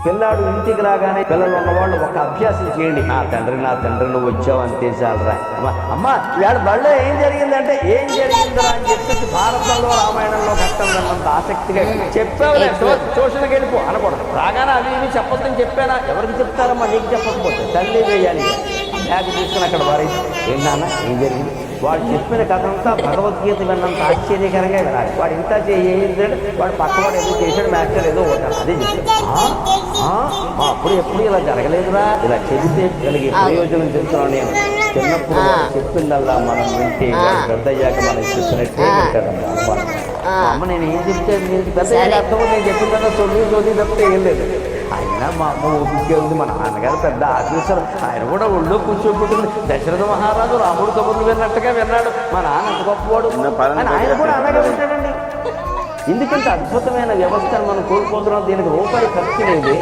పిల్లాడు ఇంటికి రాగానే పిల్లలు ఉన్నవాళ్ళు ఒక అభ్యాసం చేయండి. నా తండ్రి నువ్వు వచ్చావు అంతే చాలరా. అమ్మా ఇవాళ బడిలో ఏం జరిగిందంటే ఏం జరిగిందో అని చెప్పేసి భారతంలో రామాయణంలో కష్టం అన్నంత ఆసక్తిగా చెప్పావులే ట్యూషన్కి వెళ్ళిపో అనకూడదు. రాగానే అవి ఇవి చెప్పొద్దని చెప్పానా? ఎవరికి చెప్తారమ్మా? నీకు చెప్పకపోతే తల్లి వేయాలి. బ్యాగ్ తీసుకుని అక్కడ వారి ఏంటన్నా ఏం జరిగింది? వాడు చెప్పిన కథ అంతా భగవద్గీత విన్నంత ఆశ్చర్యకరంగా వినాలి. వాడు ఇంత ఏంటంటే వాడు పక్కవాడు ఏదో చేశాడు, మాస్టర్ ఏదో ఉంటాడు అదే చెప్తాడు. అప్పుడు ఎప్పుడు ఇలా జరగలేదురా, ఇలా చెబితే కలిగే ప్రయోజనం చెప్తున్నాను నేను. చిన్నప్పుడు చెప్పిందల్లా మనం వింటే పెద్దయ్యాక మనం చెప్పినట్టే ఉంటాడమ్మా. అమ్మ నేను ఏం చెప్తే నేను పెద్దయ్యాక అర్థం నేను చెప్పిందల్లా చదువు తప్పితే ఏం లేదు. అయినా మా అమ్మ ఓపికే ఉంది. మా నాన్నగారు పెద్ద ఆఫీసర్, ఆయన కూడా ఒళ్ళో కూర్చోబెట్టింది. దశరథ మహారాజు రాముడు కబుర్లు విన్నట్టుగా విన్నాడు. మా నాన్న ఎంత గొప్పవాడు అని ఆయన కూడా అలాగే ఉంటాడండి. ఎందుకంటే అద్భుతమైన వ్యవస్థను మనం కోల్పోతున్నాం. దీనికి రూపాయి ఖర్చు లేదు.